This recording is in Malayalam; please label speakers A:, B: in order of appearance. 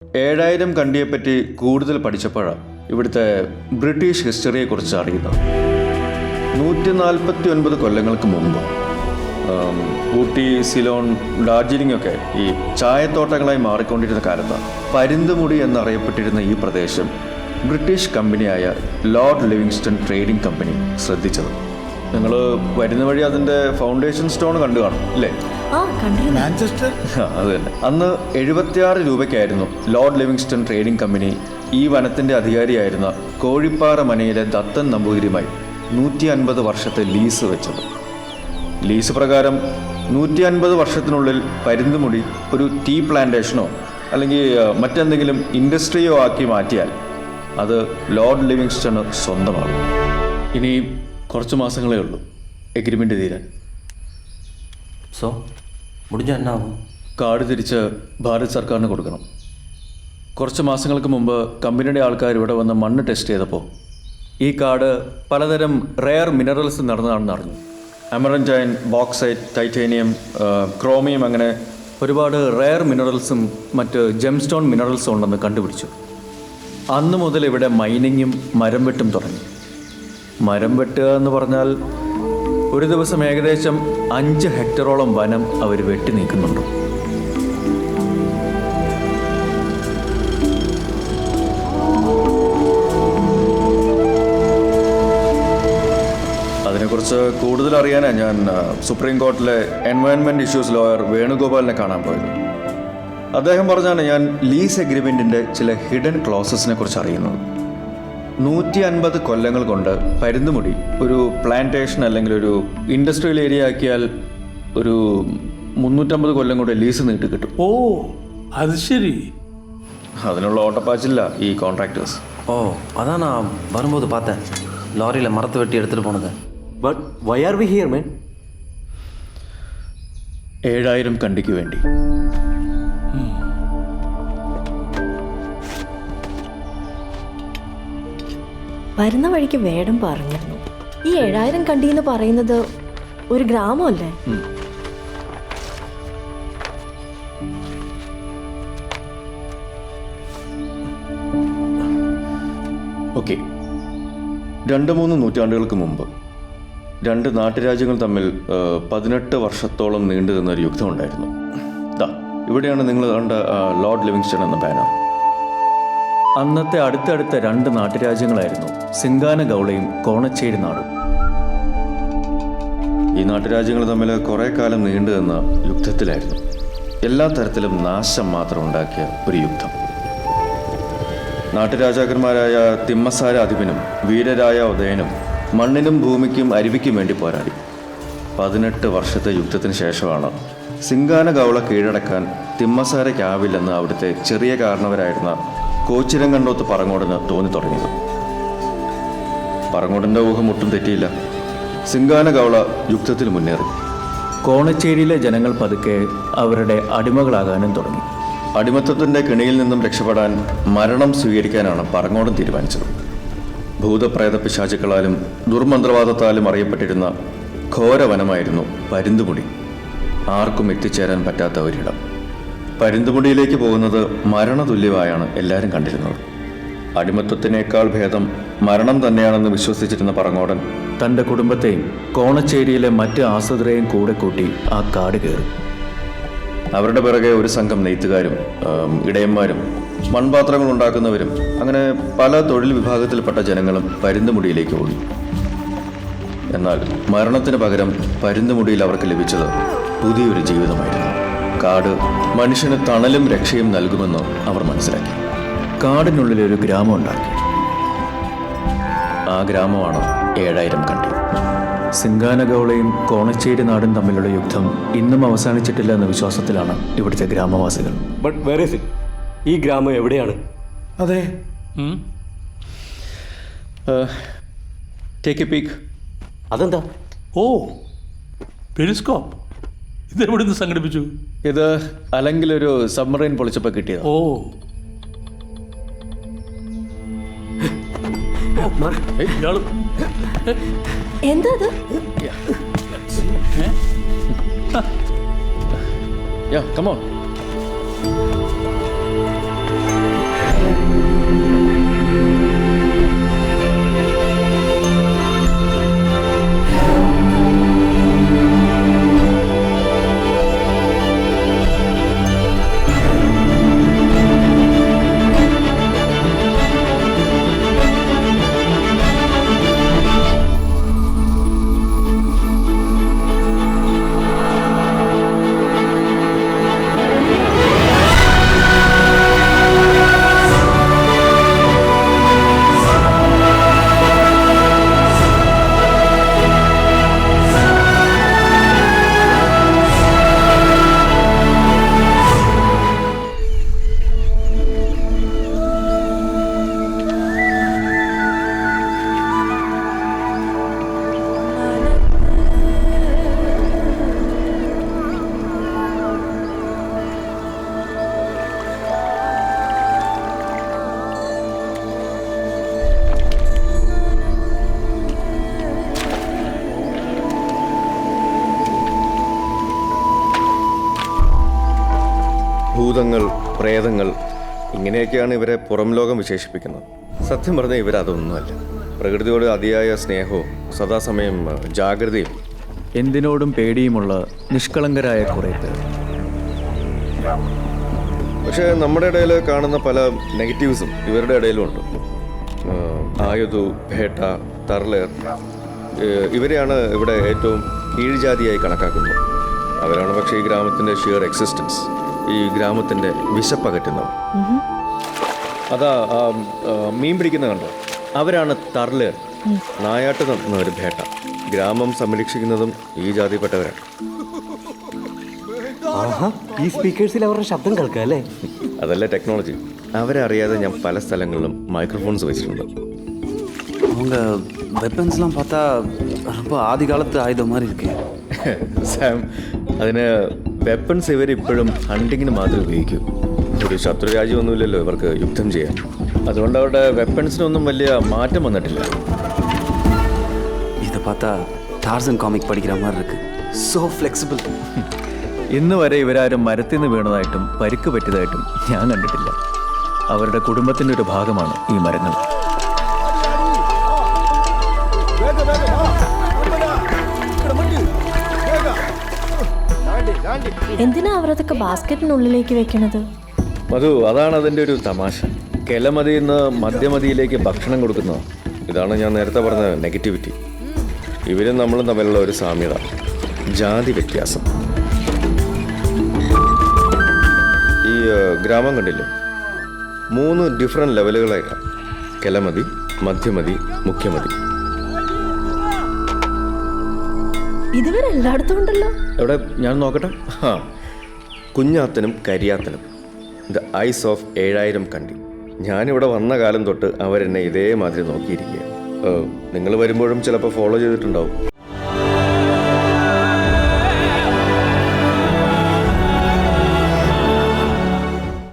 A: 7000 കണ്ടിയെപ്പറ്റി കൂടുതൽ പഠിച്ചപ്പോഴാണ് ഇവിടുത്തെ ബ്രിട്ടീഷ് ഹിസ്റ്ററിയെക്കുറിച്ച് അറിയുന്നത്. 149 കൊല്ലങ്ങൾക്ക് മുമ്പ് ഊട്ടി, സിലോൺ, ഡാർജിലിംഗ് ഒക്കെ ഈ ചായത്തോട്ടങ്ങളായി മാറിക്കൊണ്ടിരുന്ന കാലത്താണ് പരുന്തുമുടി എന്നറിയപ്പെട്ടിരുന്ന ഈ പ്രദേശം ബ്രിട്ടീഷ് കമ്പനിയായ ലോർഡ് ലിവിങ്സ്റ്റൺ ട്രേഡിംഗ് കമ്പനി ശ്രദ്ധിച്ചത്. നിങ്ങൾ വരുന്ന വഴി അതിൻ്റെ ഫൗണ്ടേഷൻ സ്റ്റോൺ കണ്ടു കാണും അല്ലേ?
B: മാഞ്ചസ്റ്റർ.
A: അത് തന്നെ. അന്ന് 76 രൂപയ്ക്കായിരുന്നു ലോർഡ് ലിവിങ്സ്റ്റൺ ട്രേഡിംഗ് കമ്പനി ഈ വനത്തിൻ്റെ അധികാരിയായിരുന്ന കോഴിപ്പാറ മനയിലെ ദത്തൻ നമ്പൂതിരിയുമായി 150 വർഷത്തെ ലീസ് വെച്ചത്. ലീസ് പ്രകാരം 150 വർഷത്തിനുള്ളിൽ പരുന്തുമുടി ഒരു ടീ പ്ലാന്റേഷനോ അല്ലെങ്കിൽ മറ്റെന്തെങ്കിലും ഇൻഡസ്ട്രിയോ ആക്കി മാറ്റിയാൽ അത് ലോർഡ് ലിവിങ്സ്റ്റണ് സ്വന്തമാകും. ഇനി കുറച്ച് മാസങ്ങളേ ഉള്ളൂ എഗ്രിമെൻ്റ് തീരാൻ.
C: സോ മുടിഞ്ഞ എന്നാവും?
A: കാർഡ് തിരിച്ച് ഭാരത് സർക്കാരിന് കൊടുക്കണം. കുറച്ച് മാസങ്ങൾക്ക് മുമ്പ് കമ്പനിയുടെ ആൾക്കാർ ഇവിടെ വന്ന് മണ്ണ് ടെസ്റ്റ് ചെയ്തപ്പോൾ ഈ കാർഡ് പലതരം റെയർ മിനറൽസ് നടന്നതാണെന്ന് അറിഞ്ഞു. അമറൻറ്റൈൻ, ബോക്സൈറ്റ്, ടൈറ്റേനിയം, ക്രോമിയം, അങ്ങനെ ഒരുപാട് റെയർ മിനറൽസും മറ്റ് ജെംസ്റ്റോൺ മിനറൽസും ഉണ്ടെന്ന് കണ്ടുപിടിച്ചു. അന്ന് മുതൽ ഇവിടെ മൈനിങ്ങും മരം വെട്ടും തുടങ്ങി. മരം വെട്ടുക എന്ന് പറഞ്ഞാൽ ഒരു ദിവസം ഏകദേശം 5 ഹെക്ടറോളം വനം അവർ വെട്ടി നീക്കുന്നുണ്ട്. അതിനെക്കുറിച്ച് കൂടുതൽ അറിയാനാണ് ഞാൻ സുപ്രീം കോർട്ടിലെ എൻവയൺമെൻറ്റ് ഇഷ്യൂസ് ലോയർ വേണുഗോപാലിനെ കാണാൻ പോയത്. അദ്ദേഹം പറഞ്ഞാണ് ഞാൻ ലീസ് എഗ്രിമെൻറ്റിൻ്റെ ചില ഹിഡൻ ക്ലോസസിനെ കുറിച്ച് അറിയുന്നത്. 150 കൊല്ലങ്ങൾ കൊണ്ട് പരുന്തുമുടി ഒരു പ്ലാന്റേഷൻ അല്ലെങ്കിൽ ഒരു ഇൻഡസ്ട്രിയൽ ഏരിയ ആക്കിയാൽ ഒരു 350 കൊല്ലം കൂടെ ലീസ് നീട്ടി കിട്ടും.
B: ഓ, അത് ശരി.
A: അതിനുള്ള ഓട്ടപ്പാച്ചില്ല ഈ കോൺട്രാക്ടേഴ്സ്.
C: ഓ, അതാണ് വരുമ്പോൾ பார்த்தேன் ലോറിയിൽ മരത്ത് വെട്ടി എടുത്തിട്ട് പോണത്.
D: But why are we here man?
A: 7000 കണ്ടിക്ക് വേണ്ടി.
E: വരുന്ന വഴിക്ക് വേടം പറഞ്ഞിരുന്നു ഈ 7000 കണ്ടി എന്ന് പറയുന്നത് ഒരു ഗ്രാമമല്ലേ?
A: ഓക്കെ, 2-3 നൂറ്റാണ്ടുകൾക്ക് മുമ്പ് 2 നാട്ടുരാജ്യങ്ങൾ തമ്മിൽ 18 വർഷത്തോളം നീണ്ടു നിന്നൊരു യുദ്ധമുണ്ടായിരുന്നു. ഇവിടെയാണ് നിങ്ങൾ കണ്ട ലോർഡ് ലിവിങ്സ്റ്റൺ എന്ന ബാനർ. അന്നത്തെ അടുത്തടുത്ത 2 നാട്ടുരാജ്യങ്ങളായിരുന്നു സിംഗാന ഗൗളയും കോണച്ചേരി നാടും. ഈ നാട്ടുരാജ്യങ്ങൾ തമ്മിൽ കുറേ കാലം നീണ്ടു നിന്ന യുദ്ധത്തിലായിരുന്നു. എല്ലാ തരത്തിലും നാശം മാത്രം ഉണ്ടാക്കിയ ഒരു യുദ്ധം. നാട്ടുരാജാക്കന്മാരായ തിമ്മസാര അധിപനും വീരരായ ഉദയനും മണ്ണിനും ഭൂമിക്കും അരുവിക്കും വേണ്ടി പോരാടി. 18 വർഷത്തെ യുദ്ധത്തിന് ശേഷമാണ് സിംഗാന ഗൗള കീഴടക്കാൻ തിമ്മസാരയ്ക്കാവില്ലെന്ന് അവിടുത്തെ ചെറിയ കാരണവരായിരുന്ന കോച്ചിരങ്കണ്ടോത്ത് പറങ്ങോടിന് തോന്നി തുടങ്ങിയത്. പറങ്ങോടിൻ്റെ ഊഹം ഒട്ടും തെറ്റിയില്ല. സിംഗാന ഗൗള യുദ്ധത്തിൽ മുന്നേറി. കോണച്ചേരിയിലെ ജനങ്ങൾ പതുക്കെ അവരുടെ അടിമകളാകാനും തുടങ്ങി. അടിമത്തത്തിൻ്റെ കെണിയിൽ നിന്നും രക്ഷപ്പെടാൻ മരണം സ്വീകരിക്കാനാണ് പറങ്ങോടൻ തീരുമാനിച്ചത്. ഭൂതപ്രേത പിശാചുക്കളാലും ദുർമന്ത്രവാദത്താലും അറിയപ്പെട്ടിരുന്ന ഘോരവനമായിരുന്നു പരുന്തുമുടി. ആർക്കും എത്തിച്ചേരാൻ പറ്റാത്ത ഒരിടം. പരുന്തുമുടിയിലേക്ക് പോകുന്നത് മരണതുല്യമായാണ് എല്ലാവരും കണ്ടിരുന്നത്. അടിമത്വത്തിനേക്കാൾ ഭേദം മരണം തന്നെയാണെന്ന് വിശ്വസിച്ചിരുന്ന പറങ്ങോടൻ തൻ്റെ കുടുംബത്തെയും കോണച്ചേരിയിലെ മറ്റ് ആശ്രിതരെയും കൂടെ കൂട്ടി ആ കാട് കയറി. അവരുടെ പിറകെ ഒരു സംഘം നെയ്ത്തുകാരും ഇടയന്മാരും മൺപാത്രങ്ങൾ ഉണ്ടാക്കുന്നവരും അങ്ങനെ പല തൊഴിൽ വിഭാഗത്തിൽപ്പെട്ട ജനങ്ങളും പരുന്തുമുടിയിലേക്ക് ഓടി. എന്നാൽ മരണത്തിന് പകരം പരുന്തുമുടിയിൽ അവർക്ക് ലഭിച്ചത് പുതിയൊരു ജീവിതമായിരുന്നു. കാട് മനുഷ്യന് തണലും രക്ഷയും നൽകുമെന്ന് അവർ മനസ്സിലാക്കി. കാടിനുള്ളിൽ ഒരു ഗ്രാമം ഉണ്ടാക്കി. ആ ഗ്രാമമാണ് 7000 കണ്ടി. സിംഗാന ഗൗളയും കോണച്ചേരി നാടും തമ്മിലുള്ള യുദ്ധം ഇന്നും അവസാനിച്ചിട്ടില്ല എന്ന വിശ്വാസത്തിലാണ് ഇവിടുത്തെ ഗ്രാമവാസികൾ.
D: But where is it? ഈ ഗ്രാമം എവിടെയാണ്?
B: അതെ.
A: Take a peek.
D: അതെന്താ?
B: ഓ, പെരിസ്കോപ്പ്. ഇതെവിടെ നിന്ന് സംഘടിപ്പിച്ചു?
A: ഇത് അല്ലെങ്കിലൊരു സബ്മറൈൻ പൊളിച്ചപ്പോൾ കിട്ടിയത്.
B: ഓ, ഇയാള്
E: എന്താ അത്?
A: Yeah, come on. ഭൂതങ്ങൾ, പ്രേതങ്ങൾ, ഇങ്ങനെയൊക്കെയാണ് ഇവരെ പുറം ലോകം വിശേഷിപ്പിക്കുന്നത്. സത്യം പറഞ്ഞാൽ ഇവരതൊന്നുമല്ല. പ്രകൃതിയോട് അതിയായ സ്നേഹവും സദാസമയം ജാഗ്രതയും എന്തിനോടും പേടിയുമുള്ള നിഷ്കളങ്കരായ കുറേ പേർ. പക്ഷേ നമ്മുടെ ഇടയിൽ കാണുന്ന പല നെഗറ്റീവ്സും ഇവരുടെ ഇടയിലും ഉണ്ട്. ആയുധു, ഭേട്ട, തർലേർ, ഇവരെയാണ് ഇവിടെ ഏറ്റവും കീഴ്ജാതിയായി കണക്കാക്കുന്നത്. അവരാണ് പക്ഷേ ഈ ഗ്രാമത്തിൻ്റെ ഷിയർ എക്സിസ്റ്റൻസ്, ഈ ഗ്രാമത്തിൻ്റെ വിശപ്പകറ്റുന്നവർ. അതാ മീൻ പിടിക്കുന്ന കണ്ടോ, അവരാണ് തർലേർ. നായാട്ട് ഒരു ഭേട്ട. ഗ്രാമം സംരക്ഷിക്കുന്നതും ഈ ജാതിപ്പെട്ടവരാണ്.
D: ആഹാ, ഈ സ്പീക്കേഴ്സിൽ അവരുടെ ശബ്ദം കേൾക്കാം അല്ലേ?
A: അതല്ല ടെക്നോളജി. അവരെ അറിയാതെ ഞാൻ പല സ്ഥലങ്ങളിലും മൈക്രോഫോൺസ് വെച്ചിട്ടുണ്ട്.
C: அவங்க வெப்பன்ஸ்லாம் பார்த்தா ரொம்ப ஆதி காலத்து ஆயுதம் மாதிரி இருக்கு.
A: സാം, അതിന് വെപ്പൺസ് ഇവരിപ്പോഴും ഹണ്ടിങ്ങിന് മാത്രമേ ഉപയോഗിക്കൂ. ഒരു ശത്രു രാജ്യമൊന്നുമില്ലല്ലോ ഇവർക്ക് യുദ്ധം ചെയ്യാൻ. അതുകൊണ്ട് അവരുടെ വെപ്പൺസിനൊന്നും വലിയ മാറ്റം വന്നിട്ടില്ല.
C: இதை பார்த்தா டார்சன் காமிக் படிக்கிற மாதிரி இருக்கு. So flexible.
A: ഇന്ന് വരെ ഇവരാരും മരത്തിൽ നിന്ന് വീണതായിട്ടും പരിക്ക് പറ്റിയതായിട്ടും ഞാൻ കണ്ടിട്ടില്ല. അവരുടെ കുടുംബത്തിൻ്റെ ഒരു ഭാഗമാണ് ഈ മരങ്ങൾ.
E: എന്തിനാ അവർ അതൊക്കെ ബാസ്ക്കറ്റിനുള്ളിലേക്ക് വെക്കണത്?
A: മധു, അതാണ് അതിൻ്റെ ഒരു തമാശ. കെലമതിയിൽ നിന്ന് മധ്യമതിയിലേക്ക് ഭക്ഷണം കൊടുക്കുന്നതാണ്. ഇതാണ് ഞാൻ നേരത്തെ പറഞ്ഞ നെഗറ്റിവിറ്റി. ഇവരും നമ്മളും തമ്മിലുള്ള ഒരു സാമ്യത, ജാതി വ്യത്യാസം. ഈ ഗ്രാമം കണ്ടില്ലേ, 3 ഡിഫറെൻറ്റ് ലെവലുകളായിട്ടാണ്: കെലമതി, മധ്യമതി, മുഖ്യമതി.
E: ഇതുവരെ എല്ലായിടത്തും ഉണ്ടല്ലോ.
A: എവിടെ ഞാൻ നോക്കട്ടെ. കുഞ്ഞാത്തനും കരിയാത്തനും, ദ ഐസ് ഓഫ് 7000 കണ്ടി. ഞാനിവിടെ വന്ന കാലം തൊട്ട് അവരെന്നെ ഇതേമാതിരി നോക്കിയിരിക്കുക. നിങ്ങൾ വരുമ്പോഴും ചിലപ്പോൾ ഫോളോ ചെയ്തിട്ടുണ്ടാവും.